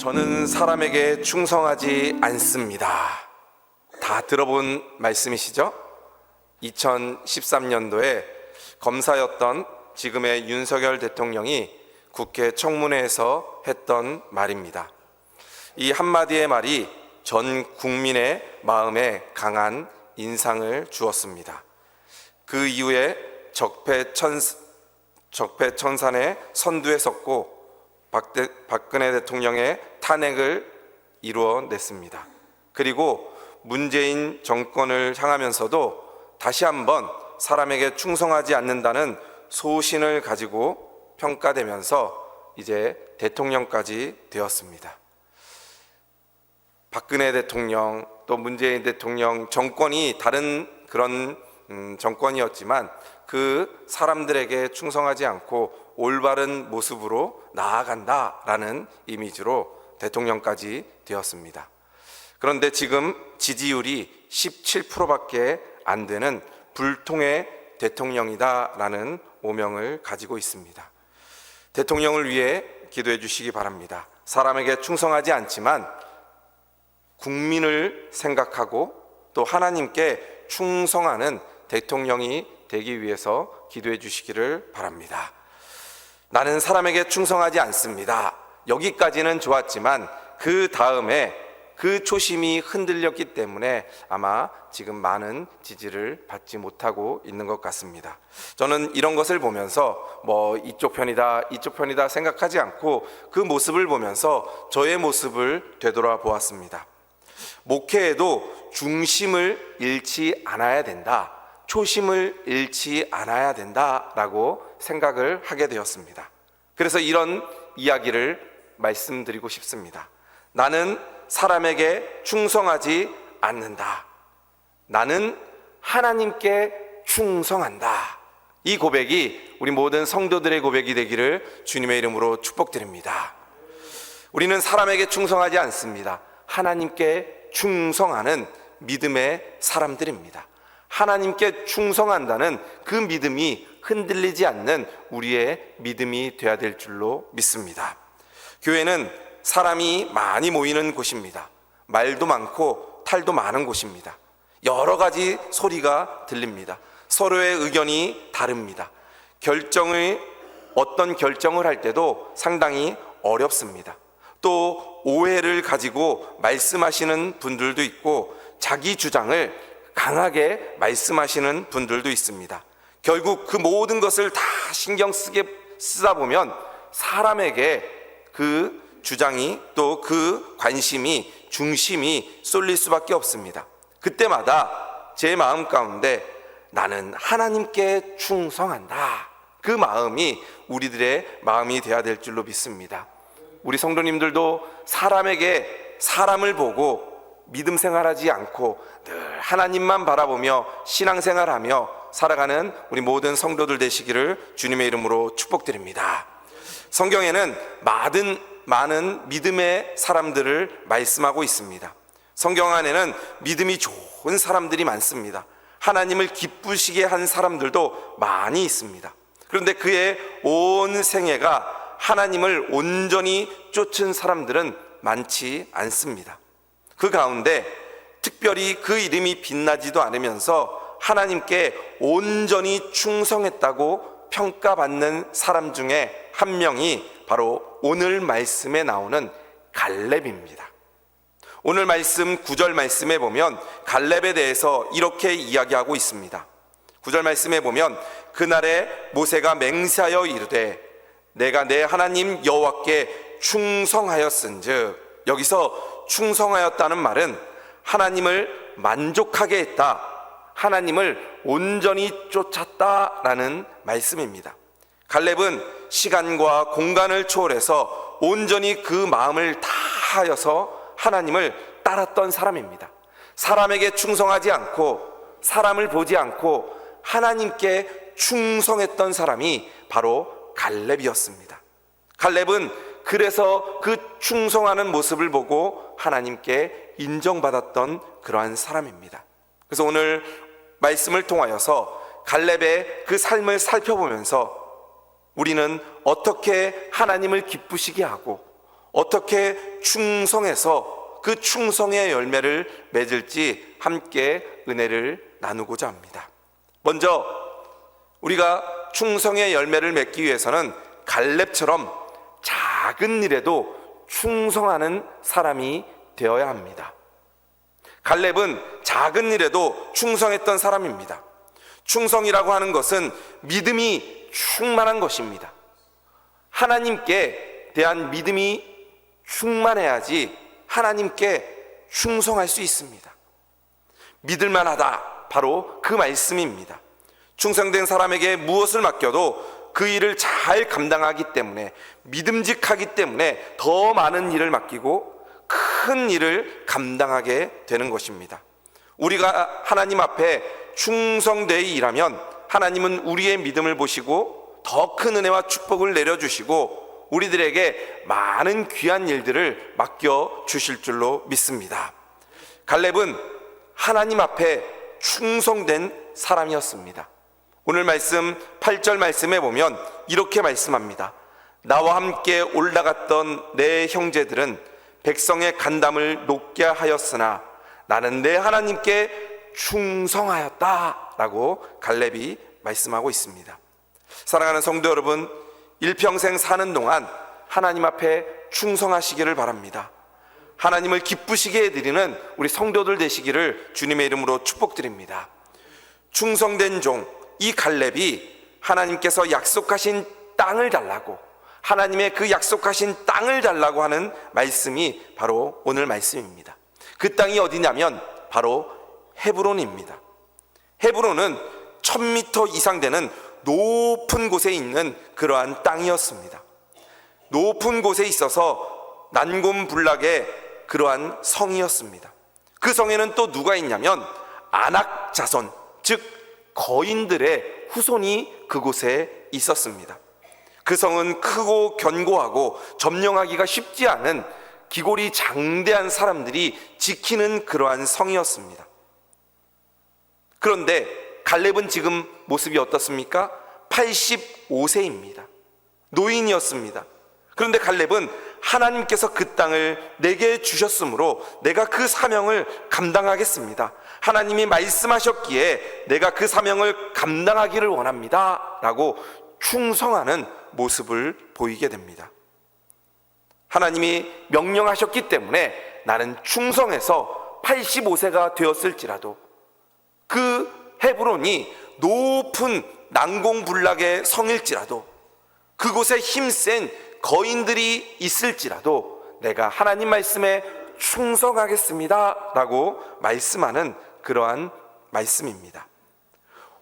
저는 사람에게 충성하지 않습니다. 다 들어본 말씀이시죠? 2013년도에 검사였던 지금의 윤석열 대통령이 국회 청문회에서 했던 말입니다. 이 한마디의 말이 전 국민의 마음에 강한 인상을 주었습니다. 그 이후에 적폐청산의 선두에 섰고 박근혜 대통령의 탄핵을 이루어냈습니다. 그리고 문재인 정권을 향하면서도 다시 한번 사람에게 충성하지 않는다는 소신을 가지고 평가되면서 이제 대통령까지 되었습니다. 박근혜 대통령 또 문재인 대통령 정권이 다른 그런 정권이었지만 그 사람들에게 충성하지 않고 올바른 모습으로 나아간다라는 이미지로 대통령까지 되었습니다. 그런데 지금 지지율이 17%밖에 안 되는 불통의 대통령이다라는 오명을 가지고 있습니다. 대통령을 위해 기도해 주시기 바랍니다. 사람에게 충성하지 않지만 국민을 생각하고 또 하나님께 충성하는 대통령이 되기 위해서 기도해 주시기를 바랍니다. 나는 사람에게 충성하지 않습니다. 여기까지는 좋았지만 그 다음에 그 초심이 흔들렸기 때문에 아마 지금 많은 지지를 받지 못하고 있는 것 같습니다. 저는 이런 것을 보면서 이쪽 편이다 생각하지 않고 그 모습을 보면서 저의 모습을 되돌아보았습니다. 목회에도 중심을 잃지 않아야 된다, 초심을 잃지 않아야 된다라고 생각을 하게 되었습니다. 그래서 이런 이야기를 말씀드리고 싶습니다. 나는 사람에게 충성하지 않는다. 나는 하나님께 충성한다. 이 고백이 우리 모든 성도들의 고백이 되기를 주님의 이름으로 축복드립니다. 우리는 사람에게 충성하지 않습니다. 하나님께 충성하는 믿음의 사람들입니다. 하나님께 충성한다는 그 믿음이 흔들리지 않는 우리의 믿음이 되어야 될 줄로 믿습니다. 교회는 사람이 많이 모이는 곳입니다. 말도 많고 탈도 많은 곳입니다. 여러 가지 소리가 들립니다. 서로의 의견이 다릅니다. 어떤 결정을 할 때도 상당히 어렵습니다. 또 오해를 가지고 말씀하시는 분들도 있고 자기 주장을 강하게 말씀하시는 분들도 있습니다. 결국 그 모든 것을 다 신경 쓰다 보면 사람에게 그 주장이 또 그 관심이 중심이 쏠릴 수밖에 없습니다. 그때마다 제 마음 가운데 나는 하나님께 충성한다, 그 마음이 우리들의 마음이 되어야 될 줄로 믿습니다. 우리 성도님들도 사람에게 사람을 보고 믿음 생활하지 않고 늘 하나님만 바라보며 신앙생활하며 살아가는 우리 모든 성도들 되시기를 주님의 이름으로 축복드립니다. 성경에는 많은 믿음의 사람들을 말씀하고 있습니다. 성경 안에는 믿음이 좋은 사람들이 많습니다. 하나님을 기쁘시게 한 사람들도 많이 있습니다. 그런데 그의 온 생애가 하나님을 온전히 쫓은 사람들은 많지 않습니다. 그 가운데 특별히 그 이름이 빛나지도 않으면서 하나님께 온전히 충성했다고 평가받는 사람 중에 한 명이 바로 오늘 말씀에 나오는 갈렙입니다. 오늘 말씀 9절 말씀에 보면 갈렙에 대해서 이렇게 이야기하고 있습니다. 9절 말씀에 보면 그날에 모세가 맹세하여 이르되 내가 내 하나님 여호와께 충성하였은즉, 여기서 충성하였다는 말은 하나님을 만족하게 했다, 하나님을 온전히 쫓았다라는 말씀입니다. 갈렙은 시간과 공간을 초월해서 온전히 그 마음을 다하여서 하나님을 따랐던 사람입니다. 사람에게 충성하지 않고 사람을 보지 않고 하나님께 충성했던 사람이 바로 갈렙이었습니다. 갈렙은 그래서 그 충성하는 모습을 보고 하나님께 인정받았던 그러한 사람입니다. 그래서 오늘 말씀을 통하여서 갈렙의 그 삶을 살펴보면서 우리는 어떻게 하나님을 기쁘시게 하고 어떻게 충성해서 그 충성의 열매를 맺을지 함께 은혜를 나누고자 합니다. 먼저 우리가 충성의 열매를 맺기 위해서는 갈렙처럼 작은 일에도 충성하는 사람이 되어야 합니다. 갈렙은 작은 일에도 충성했던 사람입니다. 충성이라고 하는 것은 믿음이 충만한 것입니다. 하나님께 대한 믿음이 충만해야지 하나님께 충성할 수 있습니다. 믿을만하다, 바로 그 말씀입니다. 충성된 사람에게 무엇을 맡겨도 그 일을 잘 감당하기 때문에, 믿음직하기 때문에 더 많은 일을 맡기고 큰 일을 감당하게 되는 것입니다. 우리가 하나님 앞에 충성되어 일하면 하나님은 우리의 믿음을 보시고 더 큰 은혜와 축복을 내려주시고 우리들에게 많은 귀한 일들을 맡겨주실 줄로 믿습니다. 갈렙은 하나님 앞에 충성된 사람이었습니다. 오늘 말씀 8절 말씀에 보면 이렇게 말씀합니다. 나와 함께 올라갔던 내 형제들은 백성의 간담을 높게 하였으나 나는 내 하나님께 충성하였다 라고 갈렙이 말씀하고 있습니다. 사랑하는 성도 여러분, 일평생 사는 동안 하나님 앞에 충성하시기를 바랍니다. 하나님을 기쁘시게 해드리는 우리 성도들 되시기를 주님의 이름으로 축복드립니다. 충성된 종, 이 갈렙이 하나님께서 약속하신 땅을 달라고, 하나님의 그 약속하신 땅을 달라고 하는 말씀이 바로 오늘 말씀입니다. 그 땅이 어디냐면 바로 헤브론입니다. 헤브론은 1000m 이상 되는 높은 곳에 있는 그러한 땅이었습니다. 높은 곳에 있어서 난공불락의 그러한 성이었습니다. 그 성에는 또 누가 있냐면 아낙 자손, 즉 거인들의 후손이 그곳에 있었습니다. 그 성은 크고 견고하고 점령하기가 쉽지 않은 기골이 장대한 사람들이 지키는 그러한 성이었습니다. 그런데 갈렙은 지금 모습이 어떻습니까? 85세입니다. 노인이었습니다. 그런데 갈렙은 하나님께서 그 땅을 내게 주셨으므로 내가 그 사명을 감당하겠습니다. 하나님이 말씀하셨기에 내가 그 사명을 감당하기를 원합니다 라고 충성하는 모습을 보이게 됩니다. 하나님이 명령하셨기 때문에 나는 충성해서 85세가 되었을지라도 그 헤브론이 높은 난공불락의 성일지라도 그곳에 힘센 거인들이 있을지라도 내가 하나님 말씀에 충성하겠습니다 라고 말씀하는 그러한 말씀입니다.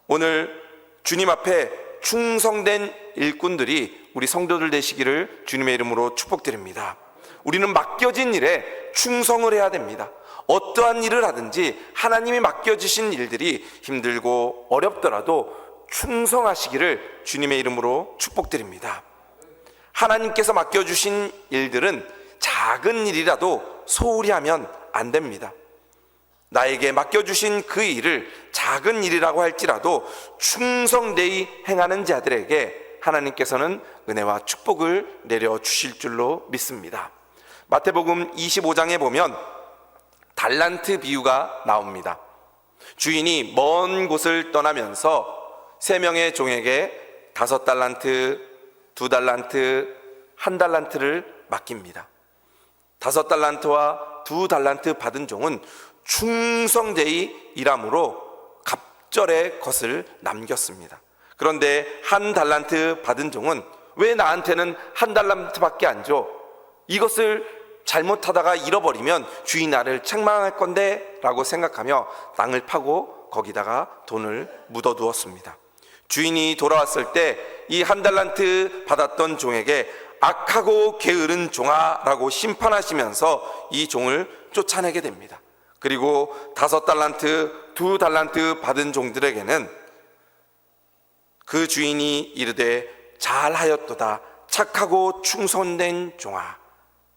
오늘 주님 앞에 충성된 일꾼들이 우리 성도들 되시기를 주님의 이름으로 축복드립니다. 우리는 맡겨진 일에 충성을 해야 됩니다. 어떠한 일을 하든지 하나님이 맡겨주신 일들이 힘들고 어렵더라도 충성하시기를 주님의 이름으로 축복드립니다. 하나님께서 맡겨주신 일들은 작은 일이라도 소홀히 하면 안 됩니다. 나에게 맡겨주신 그 일을 작은 일이라고 할지라도 충성되이 행하는 자들에게 하나님께서는 은혜와 축복을 내려주실 줄로 믿습니다. 마태복음 25장에 보면 달란트 비유가 나옵니다. 주인이 먼 곳을 떠나면서 3명의 종에게 5달란트, 2달란트, 1달란트를 맡깁니다. 5달란트와 2달란트 받은 종은 충성되이 일함으로 갑절의 것을 남겼습니다. 그런데 1달란트 받은 종은 왜 나한테는 1달란트밖에 안 줘? 이것을 잘못하다가 잃어버리면 주인 나를 책망할 건데 라고 생각하며 땅을 파고 거기다가 돈을 묻어두었습니다. 주인이 돌아왔을 때 이 1달란트 받았던 종에게 악하고 게으른 종아 라고 심판하시면서 이 종을 쫓아내게 됩니다. 그리고 5달란트, 2달란트 받은 종들에게는 그 주인이 이르되 잘하였도다 착하고 충성된 종아,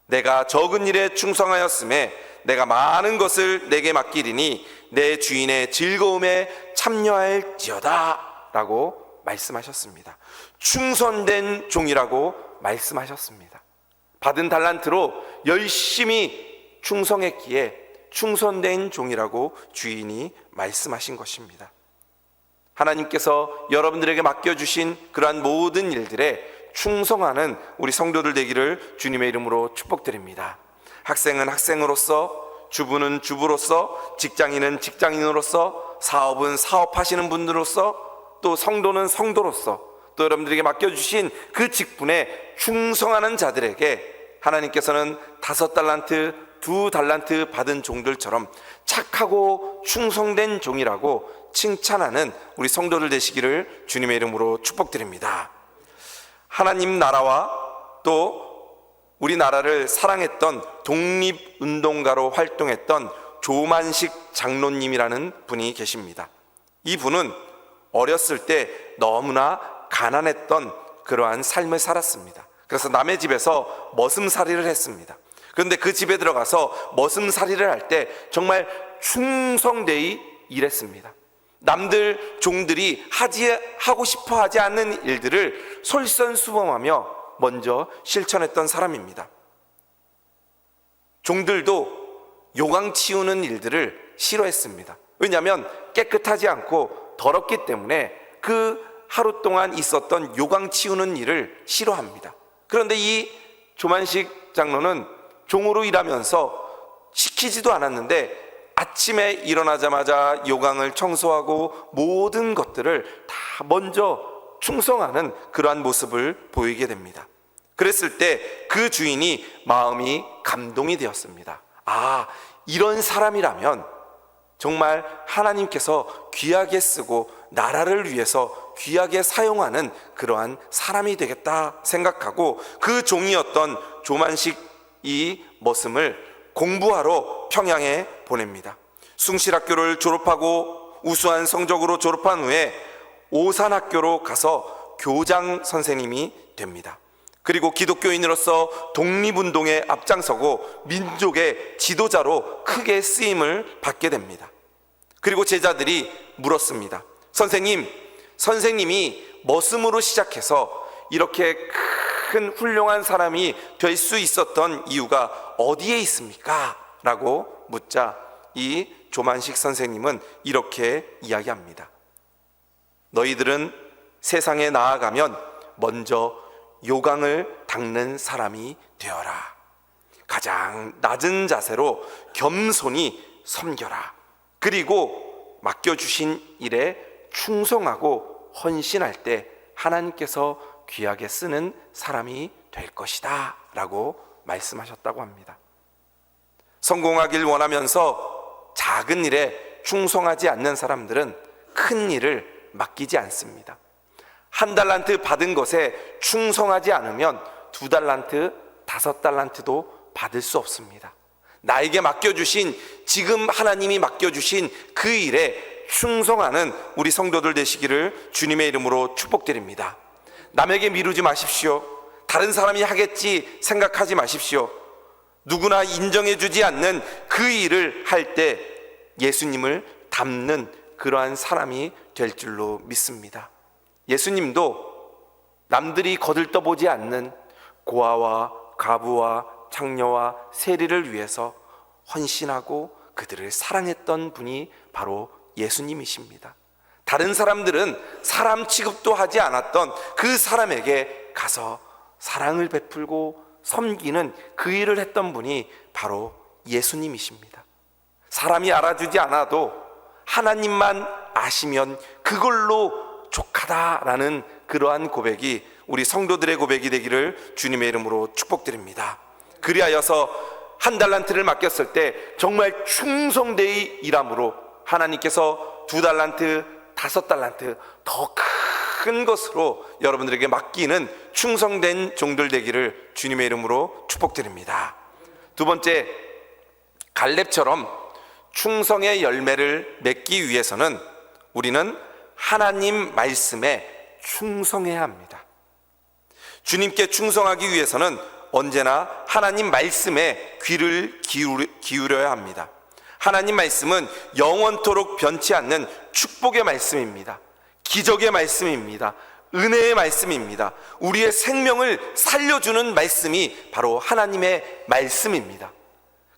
내가 적은 일에 충성하였음에 내가 많은 것을 내게 맡기리니 내 주인의 즐거움에 참여할지어다 라고 말씀하셨습니다. 충성된 종이라고 말씀하셨습니다. 받은 달란트로 열심히 충성했기에 충성된 종이라고 주인이 말씀하신 것입니다. 하나님께서 여러분들에게 맡겨주신 그러한 모든 일들에 충성하는 우리 성도들 되기를 주님의 이름으로 축복드립니다. 학생은 학생으로서, 주부는 주부로서, 직장인은 직장인으로서, 사업은 사업하시는 분들로서, 또 성도는 성도로서, 또 여러분들에게 맡겨주신 그 직분에 충성하는 자들에게 하나님께서는 5달란트, 2달란트 받은 종들처럼 착하고 충성된 종이라고 칭찬하는 우리 성도들 되시기를 주님의 이름으로 축복드립니다. 하나님 나라와 또 우리나라를 사랑했던 독립운동가로 활동했던 조만식 장로님이라는 분이 계십니다. 이 분은 어렸을 때 너무나 가난했던 그러한 삶을 살았습니다. 그래서 남의 집에서 머슴살이를 했습니다. 그런데 그 집에 들어가서 머슴살이를 할 때 정말 충성되이 일했습니다. 남들 종들이 하고 싶어 하지 않는 일들을 솔선수범하며 먼저 실천했던 사람입니다. 종들도 요강 치우는 일들을 싫어했습니다. 왜냐하면 깨끗하지 않고 더럽기 때문에 그 하루 동안 있었던 요강 치우는 일을 싫어합니다. 그런데 이 조만식 장로는 종으로 일하면서 시키지도 않았는데 아침에 일어나자마자 요강을 청소하고 모든 것들을 다 먼저 충성하는 그러한 모습을 보이게 됩니다. 그랬을 때 그 주인이 마음이 감동이 되었습니다. 아, 이런 사람이라면 정말 하나님께서 귀하게 쓰고 나라를 위해서 귀하게 사용하는 그러한 사람이 되겠다 생각하고 그 종이었던 조만식 이 머슴을 공부하러 평양에 보냅니다. 숭실학교를 졸업하고 우수한 성적으로 졸업한 후에 오산학교로 가서 교장 선생님이 됩니다. 그리고 기독교인으로서 독립운동에 앞장서고 민족의 지도자로 크게 쓰임을 받게 됩니다. 그리고 제자들이 물었습니다. 선생님이 머슴으로 시작해서 이렇게 큰 훌륭한 사람이 될 수 있었던 이유가 어디에 있습니까? 라고 묻자 이 조만식 선생님은 이렇게 이야기합니다. 너희들은 세상에 나아가면 먼저 요강을 닦는 사람이 되어라. 가장 낮은 자세로 겸손히 섬겨라. 그리고 맡겨주신 일에 충성하고 헌신할 때 하나님께서 귀하게 쓰는 사람이 될 것이다 라고 말씀하셨다고 합니다. 성공하길 원하면서 작은 일에 충성하지 않는 사람들은 큰 일을 맡기지 않습니다. 1달란트 받은 것에 충성하지 않으면 2달란트, 5달란트도 받을 수 없습니다. 나에게 맡겨주신, 지금 하나님이 맡겨주신 그 일에 충성하는 우리 성도들 되시기를 주님의 이름으로 축복드립니다. 남에게 미루지 마십시오. 다른 사람이 하겠지 생각하지 마십시오. 누구나 인정해주지 않는 그 일을 할 때 예수님을 닮는 그러한 사람이 될 줄로 믿습니다. 예수님도 남들이 거들떠보지 않는 고아와 과부와 창녀와 세리를 위해서 헌신하고 그들을 사랑했던 분이 바로 예수님이십니다. 다른 사람들은 사람 취급도 하지 않았던 그 사람에게 가서 사랑을 베풀고 섬기는 그 일을 했던 분이 바로 예수님이십니다. 사람이 알아주지 않아도 하나님만 아시면 그걸로 족하다라는 그러한 고백이 우리 성도들의 고백이 되기를 주님의 이름으로 축복드립니다. 그리하여서 1달란트를 맡겼을 때 정말 충성되이 일함으로 하나님께서 2달란트, 5달란트 더 큰 것으로 여러분들에게 맡기는 충성된 종들 되기를 주님의 이름으로 축복드립니다. 두 번째, 갈렙처럼 충성의 열매를 맺기 위해서는 우리는 하나님 말씀에 충성해야 합니다. 주님께 충성하기 위해서는 언제나 하나님 말씀에 귀를 기울여야 합니다. 하나님 말씀은 영원토록 변치 않는 축복의 말씀입니다. 기적의 말씀입니다. 은혜의 말씀입니다. 우리의 생명을 살려주는 말씀이 바로 하나님의 말씀입니다.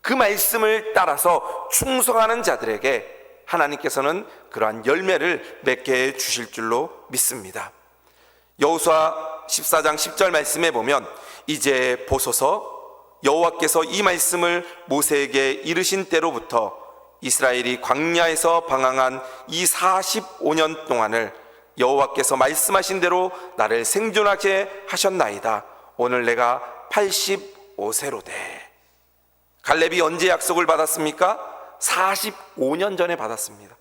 그 말씀을 따라서 충성하는 자들에게 하나님께서는 그러한 열매를 맺게 해 주실 줄로 믿습니다. 여호수아 14장 10절 말씀에 보면 이제 보소서 여호와께서 이 말씀을 모세에게 이르신 때로부터 이스라엘이 광야에서 방황한 이 45년 동안을 여호와께서 말씀하신 대로 나를 생존하게 하셨나이다. 오늘 내가 85세로되. 갈렙이 언제 약속을 받았습니까? 45년 전에 받았습니다.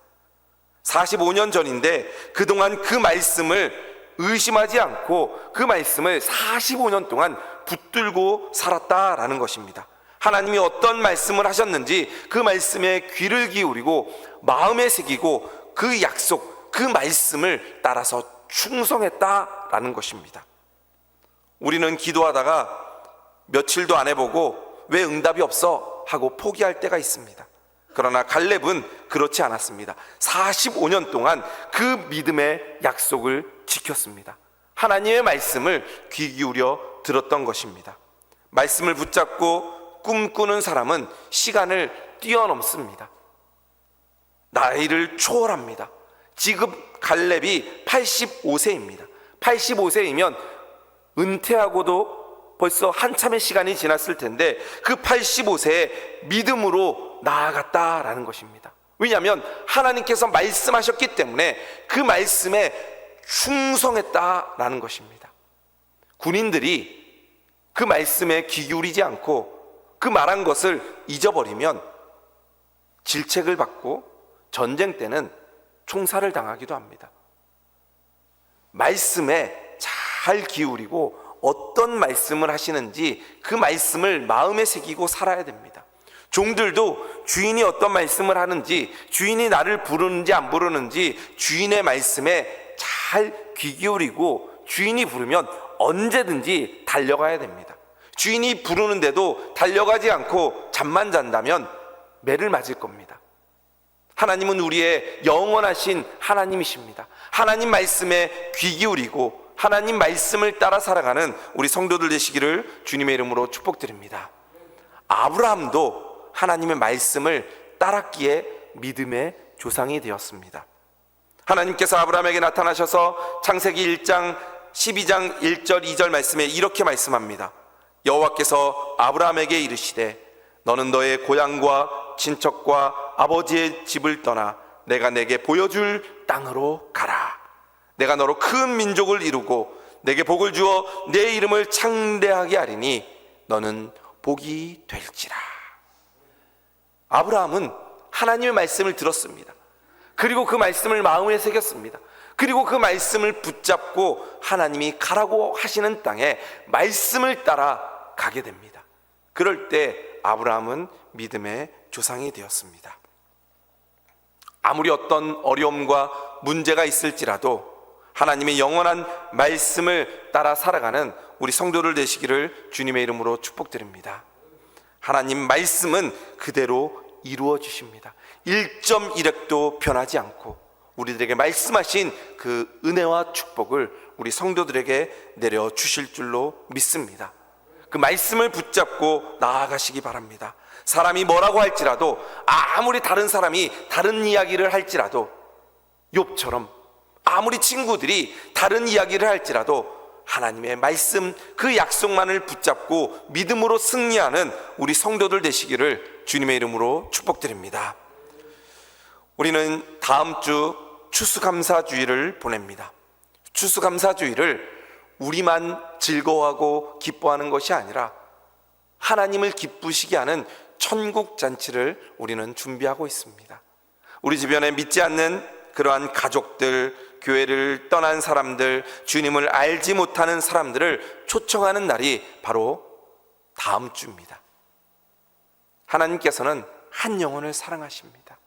45년 전인데 그동안 그 말씀을 의심하지 않고 그 말씀을 45년 동안 붙들고 살았다라는 것입니다. 하나님이 어떤 말씀을 하셨는지 그 말씀에 귀를 기울이고 마음에 새기고 그 약속, 그 말씀을 따라서 충성했다라는 것입니다. 우리는 기도하다가 며칠도 안 해보고 왜 응답이 없어? 하고 포기할 때가 있습니다. 그러나 갈렙은 그렇지 않았습니다. 45년 동안 그 믿음의 약속을 지켰습니다. 하나님의 말씀을 귀 기울여 들었던 것입니다. 말씀을 붙잡고 꿈꾸는 사람은 시간을 뛰어넘습니다. 나이를 초월합니다. 지금 갈렙이 85세입니다. 85세이면 은퇴하고도 벌써 한참의 시간이 지났을 텐데 그 85세에 믿음으로 나아갔다라는 것입니다. 왜냐하면 하나님께서 말씀하셨기 때문에 그 말씀에 충성했다라는 것입니다. 군인들이 그 말씀에 귀 기울이지 않고 그 말한 것을 잊어버리면 질책을 받고 전쟁 때는 총살을 당하기도 합니다. 말씀에 잘 기울이고 어떤 말씀을 하시는지 그 말씀을 마음에 새기고 살아야 됩니다. 종들도 주인이 어떤 말씀을 하는지, 주인이 나를 부르는지 안 부르는지 주인의 말씀에 잘 귀 기울이고 주인이 부르면 언제든지 달려가야 됩니다. 주인이 부르는데도 달려가지 않고 잠만 잔다면 매를 맞을 겁니다. 하나님은 우리의 영원하신 하나님이십니다. 하나님 말씀에 귀 기울이고 하나님 말씀을 따라 살아가는 우리 성도들 되시기를 주님의 이름으로 축복드립니다. 아브라함도 하나님의 말씀을 따랐기에 믿음의 조상이 되었습니다. 하나님께서 아브라함에게 나타나셔서 창세기 1장 12장 1절 2절 말씀에 이렇게 말씀합니다. 여호와께서 아브라함에게 이르시되 너는 너의 고향과 친척과 아버지의 집을 떠나 내가 내게 보여줄 땅으로 가라. 내가 너로 큰 민족을 이루고 내게 복을 주어 내 이름을 창대하게 하리니 너는 복이 될지라. 아브라함은 하나님의 말씀을 들었습니다. 그리고 그 말씀을 마음에 새겼습니다. 그리고 그 말씀을 붙잡고 하나님이 가라고 하시는 땅에 말씀을 따라 가게 됩니다. 그럴 때 아브라함은 믿음의 조상이 되었습니다. 아무리 어떤 어려움과 문제가 있을지라도 하나님의 영원한 말씀을 따라 살아가는 우리 성도들 되시기를 주님의 이름으로 축복드립니다. 하나님 말씀은 그대로 이루어 주십니다. 1.1획도 변하지 않고 우리들에게 말씀하신 그 은혜와 축복을 우리 성도들에게 내려 주실 줄로 믿습니다. 그 말씀을 붙잡고 나아가시기 바랍니다. 사람이 뭐라고 할지라도, 아무리 다른 사람이 다른 이야기를 할지라도, 욥처럼 아무리 친구들이 다른 이야기를 할지라도 하나님의 말씀 그 약속만을 붙잡고 믿음으로 승리하는 우리 성도들 되시기를 주님의 이름으로 축복드립니다. 우리는 다음 주 추수감사주의를 보냅니다. 추수감사주의를 우리만 즐거워하고 기뻐하는 것이 아니라 하나님을 기쁘시게 하는 천국잔치를 우리는 준비하고 있습니다. 우리 주변에 믿지 않는 그러한 가족들, 교회를 떠난 사람들, 주님을 알지 못하는 사람들을 초청하는 날이 바로 다음 주입니다. 하나님께서는 한 영혼을 사랑하십니다.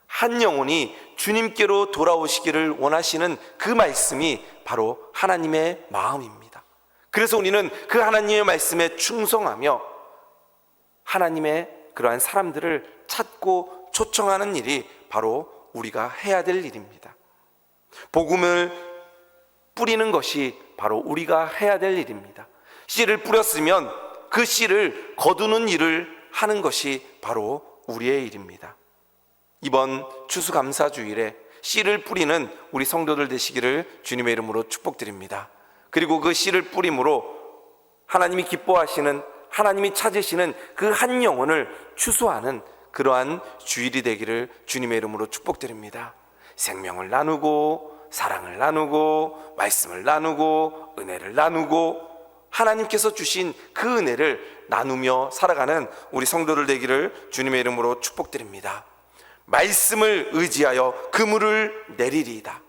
한 영혼이 주님께로 돌아오시기를 원하시는 그 말씀이 바로 하나님의 마음입니다. 그래서 우리는 그 하나님의 말씀에 충성하며 하나님의 그러한 사람들을 찾고 초청하는 일이 바로 우리가 해야 될 일입니다. 복음을 뿌리는 것이 바로 우리가 해야 될 일입니다. 씨를 뿌렸으면 그 씨를 거두는 일을 하는 것이 바로 우리의 일입니다. 이번 추수감사주일에 씨를 뿌리는 우리 성도들 되시기를 주님의 이름으로 축복드립니다. 그리고 그 씨를 뿌림으로 하나님이 기뻐하시는, 하나님이 찾으시는 그 한 영혼을 추수하는 그러한 주일이 되기를 주님의 이름으로 축복드립니다. 생명을 나누고 사랑을 나누고 말씀을 나누고 은혜를 나누고 하나님께서 주신 그 은혜를 나누며 살아가는 우리 성도들 되기를 주님의 이름으로 축복드립니다. 말씀을 의지하여 그물을 내리리이다.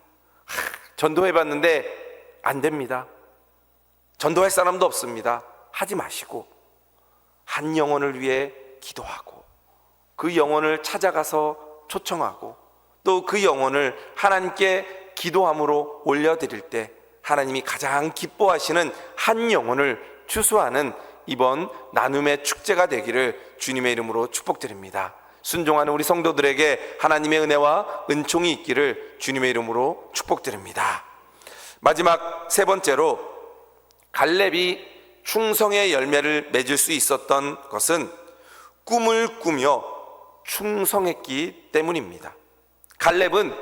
전도해봤는데 안 됩니다. 전도할 사람도 없습니다. 하지 마시고 한 영혼을 위해 기도하고 그 영혼을 찾아가서 초청하고 또 그 영혼을 하나님께 기도함으로 올려드릴 때 하나님이 가장 기뻐하시는 한 영혼을 추수하는 이번 나눔의 축제가 되기를 주님의 이름으로 축복드립니다. 순종하는 우리 성도들에게 하나님의 은혜와 은총이 있기를 주님의 이름으로 축복드립니다. 마지막 세 번째로 갈렙이 충성의 열매를 맺을 수 있었던 것은 꿈을 꾸며 충성했기 때문입니다. 갈렙은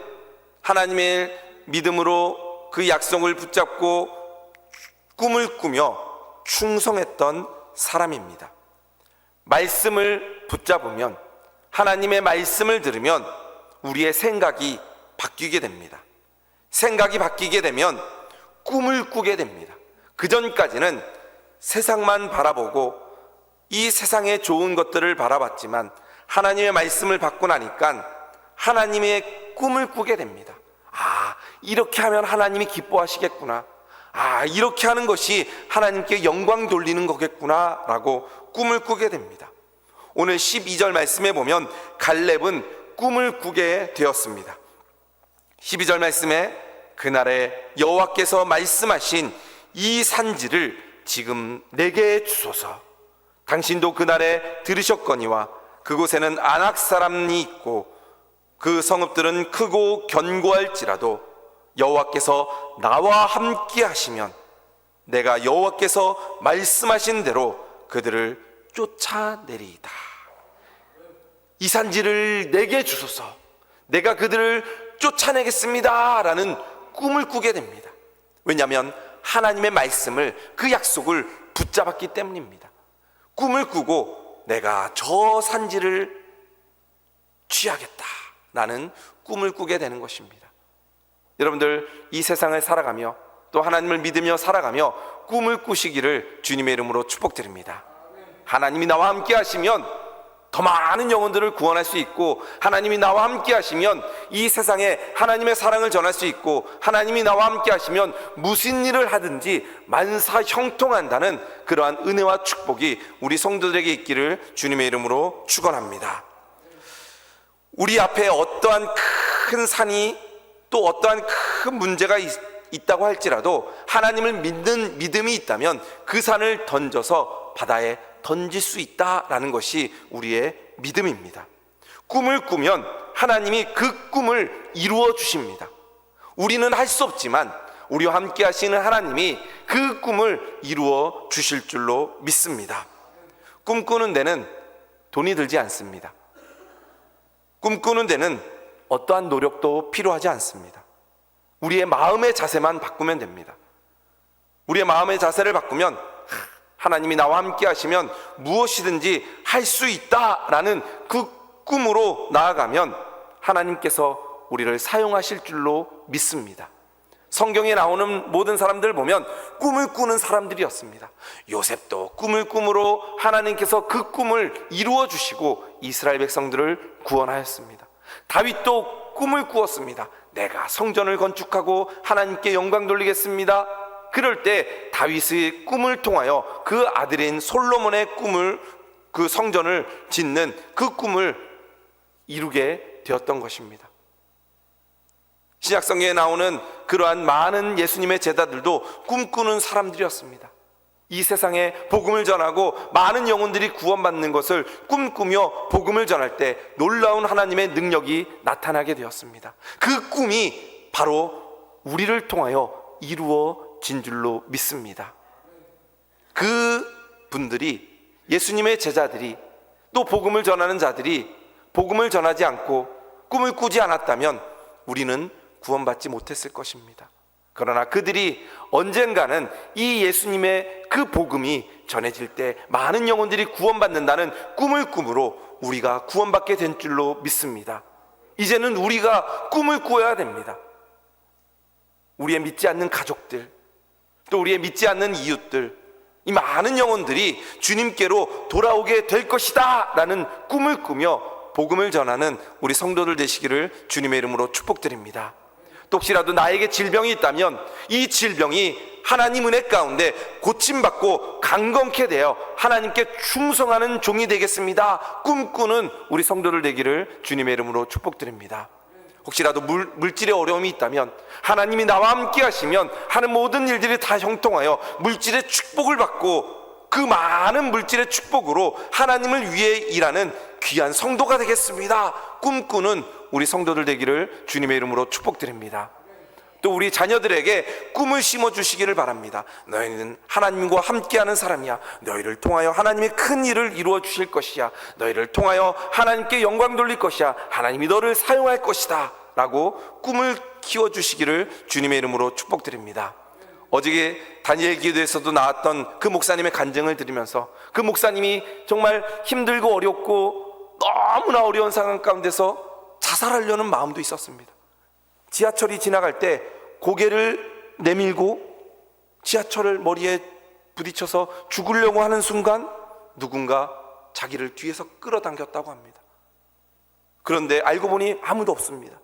하나님의 믿음으로 그 약속을 붙잡고 꿈을 꾸며 충성했던 사람입니다. 말씀을 붙잡으면, 하나님의 말씀을 들으면 우리의 생각이 바뀌게 됩니다. 생각이 바뀌게 되면 꿈을 꾸게 됩니다. 그 전까지는 세상만 바라보고 이 세상의 좋은 것들을 바라봤지만 하나님의 말씀을 받고 나니까 하나님의 꿈을 꾸게 됩니다. 이렇게 하면 하나님이 기뻐하시겠구나. 이렇게 하는 것이 하나님께 영광 돌리는 거겠구나 라고 꿈을 꾸게 됩니다. 오늘 12절 말씀에 보면 갈렙은 꿈을 꾸게 되었습니다. 12절 말씀에 그날에 여호와께서 말씀하신 이 산지를 지금 내게 주소서. 당신도 그날에 들으셨거니와 그곳에는 아낙 사람이 있고 그 성읍들은 크고 견고할지라도 여호와께서 나와 함께 하시면 내가 여호와께서 말씀하신 대로 그들을 쫓아내리이다. 이 산지를 내게 주소서. 내가 그들을 쫓아내겠습니다 라는 꿈을 꾸게 됩니다. 왜냐하면 하나님의 말씀을, 그 약속을 붙잡았기 때문입니다. 꿈을 꾸고 내가 저 산지를 취하겠다 라는 꿈을 꾸게 되는 것입니다. 여러분들 이 세상을 살아가며 또 하나님을 믿으며 살아가며 꿈을 꾸시기를 주님의 이름으로 축복드립니다. 하나님이 나와 함께 하시면 더 많은 영혼들을 구원할 수 있고, 하나님이 나와 함께 하시면 이 세상에 하나님의 사랑을 전할 수 있고, 하나님이 나와 함께 하시면 무슨 일을 하든지 만사 형통한다는 그러한 은혜와 축복이 우리 성도들에게 있기를 주님의 이름으로 축원합니다. 우리 앞에 어떠한 큰 산이 또 어떠한 큰 문제가 있다고 할지라도 하나님을 믿는 믿음이 있다면 그 산을 던져서 바다에 던질 수 있다라는 것이 우리의 믿음입니다. 꿈을 꾸면 하나님이 그 꿈을 이루어 주십니다. 우리는 할 수 없지만 우리와 함께 하시는 하나님이 그 꿈을 이루어 주실 줄로 믿습니다. 꿈꾸는 데는 돈이 들지 않습니다. 꿈꾸는 데는 어떠한 노력도 필요하지 않습니다. 우리의 마음의 자세만 바꾸면 됩니다. 우리의 마음의 자세를 바꾸면 하나님이 나와 함께 하시면 무엇이든지 할 수 있다라는 그 꿈으로 나아가면 하나님께서 우리를 사용하실 줄로 믿습니다. 성경에 나오는 모든 사람들 보면 꿈을 꾸는 사람들이었습니다. 요셉도 꿈을 꿈으로 하나님께서 그 꿈을 이루어 주시고 이스라엘 백성들을 구원하였습니다. 다윗도 꿈을 꾸었습니다. 내가 성전을 건축하고 하나님께 영광 돌리겠습니다. 그럴 때 다윗의 꿈을 통하여 그 아들인 솔로몬의 꿈을, 그 성전을 짓는 그 꿈을 이루게 되었던 것입니다. 신약성경에 나오는 그러한 많은 예수님의 제자들도 꿈꾸는 사람들이었습니다. 이 세상에 복음을 전하고 많은 영혼들이 구원받는 것을 꿈꾸며 복음을 전할 때 놀라운 하나님의 능력이 나타나게 되었습니다. 그 꿈이 바로 우리를 통하여 이루어진 줄로 믿습니다. 그 분들이, 예수님의 제자들이, 또 복음을 전하는 자들이 복음을 전하지 않고 꿈을 꾸지 않았다면 우리는 구원받지 못했을 것입니다. 그러나 그들이 언젠가는 이 예수님의 그 복음이 전해질 때 많은 영혼들이 구원받는다는 꿈을 꾸므로 우리가 구원받게 된 줄로 믿습니다. 이제는 우리가 꿈을 꾸어야 됩니다. 우리의 믿지 않는 가족들, 또 우리의 믿지 않는 이웃들, 이 많은 영혼들이 주님께로 돌아오게 될 것이다 라는 꿈을 꾸며 복음을 전하는 우리 성도들 되시기를 주님의 이름으로 축복드립니다. 또 혹시라도 나에게 질병이 있다면 이 질병이 하나님 은혜 가운데 고침받고 강건케 되어 하나님께 충성하는 종이 되겠습니다, 꿈꾸는 우리 성도들 되기를 주님의 이름으로 축복드립니다. 혹시라도 물질의 어려움이 있다면 하나님이 나와 함께 하시면 하는 모든 일들이 다 형통하여 물질의 축복을 받고 그 많은 물질의 축복으로 하나님을 위해 일하는 귀한 성도가 되겠습니다, 꿈꾸는 우리 성도들 되기를 주님의 이름으로 축복드립니다. 또 우리 자녀들에게 꿈을 심어주시기를 바랍니다. 너희는 하나님과 함께하는 사람이야. 너희를 통하여 하나님의 큰 일을 이루어 주실 것이야. 너희를 통하여 하나님께 영광 돌릴 것이야. 하나님이 너를 사용할 것이다 라고 꿈을 키워주시기를 주님의 이름으로 축복드립니다. 어저께 다니엘 기도에서도 나왔던 그 목사님의 간증을 들으면서 그 목사님이 정말 힘들고 어렵고 너무나 어려운 상황 가운데서 자살하려는 마음도 있었습니다. 지하철이 지나갈 때 고개를 내밀고 지하철을 머리에 부딪혀서 죽으려고 하는 순간 누군가 자기를 뒤에서 끌어당겼다고 합니다. 그런데 알고 보니 아무도 없습니다.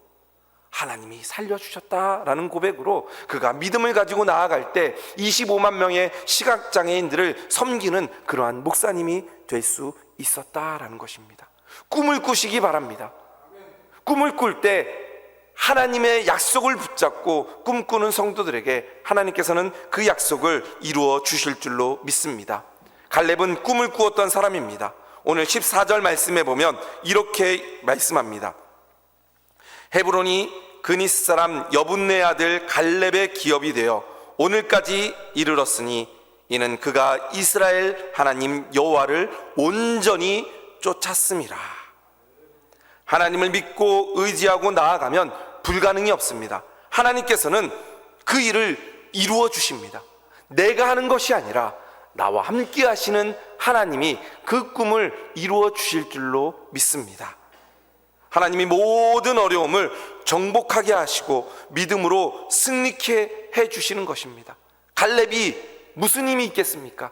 하나님이 살려주셨다라는 고백으로 그가 믿음을 가지고 나아갈 때 25만 명의 시각장애인들을 섬기는 그러한 목사님이 될 수 있었다라는 것입니다. 꿈을 꾸시기 바랍니다. 꿈을 꿀 때 하나님의 약속을 붙잡고 꿈꾸는 성도들에게 하나님께서는 그 약속을 이루어 주실 줄로 믿습니다. 갈렙은 꿈을 꾸었던 사람입니다. 오늘 14절 말씀에 보면 이렇게 말씀합니다. 헤브론이 그니스 사람 여분네 아들 갈렙의 기업이 되어 오늘까지 이르렀으니 이는 그가 이스라엘 하나님 여호와를 온전히 쫓았음이라. 하나님을 믿고 의지하고 나아가면 불가능이 없습니다. 하나님께서는 그 일을 이루어 주십니다. 내가 하는 것이 아니라 나와 함께 하시는 하나님이 그 꿈을 이루어 주실 줄로 믿습니다. 하나님이 모든 어려움을 정복하게 하시고 믿음으로 승리케 해주시는 것입니다. 갈렙이 무슨 힘이 있겠습니까?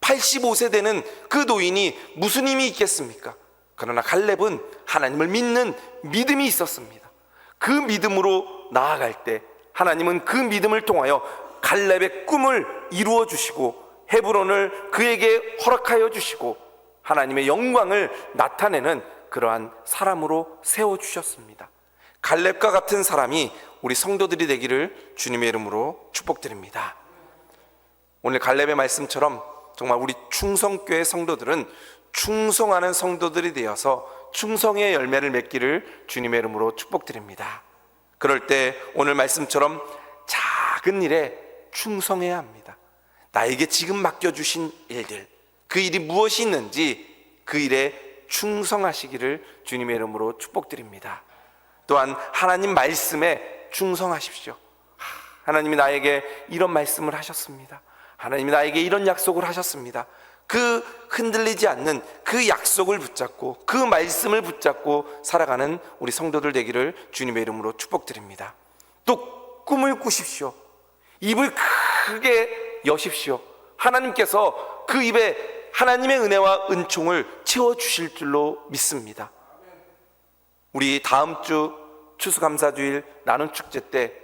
85세 되는 그 노인이 무슨 힘이 있겠습니까? 그러나 갈렙은 하나님을 믿는 믿음이 있었습니다. 그 믿음으로 나아갈 때 하나님은 그 믿음을 통하여 갈렙의 꿈을 이루어 주시고 헤브론을 그에게 허락하여 주시고 하나님의 영광을 나타내는 그러한 사람으로 세워주셨습니다. 갈렙과 같은 사람이 우리 성도들이 되기를 주님의 이름으로 축복드립니다. 오늘 갈렙의 말씀처럼 정말 우리 충성교회 성도들은 충성하는 성도들이 되어서 충성의 열매를 맺기를 주님의 이름으로 축복드립니다. 그럴 때 오늘 말씀처럼 작은 일에 충성해야 합니다. 나에게 지금 맡겨주신 일들, 그 일이 무엇이 있는지 그 일에 충성하시기를 주님의 이름으로 축복드립니다. 또한 하나님 말씀에 충성하십시오. 하나님이 나에게 이런 말씀을 하셨습니다. 하나님이 나에게 이런 약속을 하셨습니다. 그 흔들리지 않는 그 약속을 붙잡고 그 말씀을 붙잡고 살아가는 우리 성도들 되기를 주님의 이름으로 축복드립니다. 또 꿈을 꾸십시오. 입을 크게 여십시오. 하나님께서 그 입에 하나님의 은혜와 은총을 채워주실 줄로 믿습니다. 우리 다음 주 추수감사주일 나눔 축제 때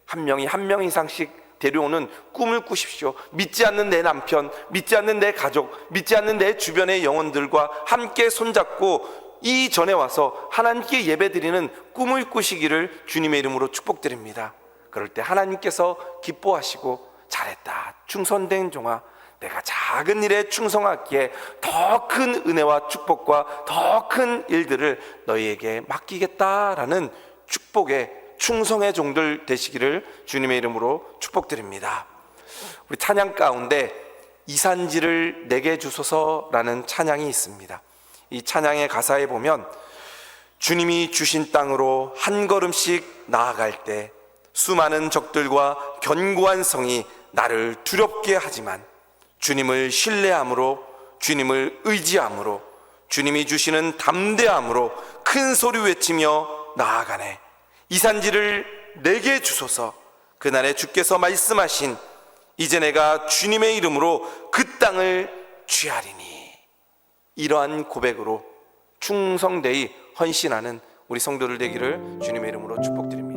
한 명이 한 명 이상씩 데려오는 꿈을 꾸십시오. 믿지 않는 내 남편, 믿지 않는 내 가족, 믿지 않는 내 주변의 영혼들과 함께 손잡고 이 전에 와서 하나님께 예배드리는 꿈을 꾸시기를 주님의 이름으로 축복드립니다. 그럴 때 하나님께서 기뻐하시고 잘했다 충성된 종아, 내가 작은 일에 충성하기에 더 큰 은혜와 축복과 더 큰 일들을 너희에게 맡기겠다라는 축복의 충성의 종들 되시기를 주님의 이름으로 축복드립니다. 우리 찬양 가운데 이 산지를 내게 주소서라는 찬양이 있습니다. 이 찬양의 가사에 보면 주님이 주신 땅으로 한 걸음씩 나아갈 때 수많은 적들과 견고한 성이 나를 두렵게 하지만 주님을 신뢰함으로, 주님을 의지함으로, 주님이 주시는 담대함으로 큰 소리 외치며 나아가네. 이 산지를 내게 주소서. 그날에 주께서 말씀하신 이제 내가 주님의 이름으로 그 땅을 취하리니. 이러한 고백으로 충성되이 헌신하는 우리 성도들 되기를 주님의 이름으로 축복드립니다.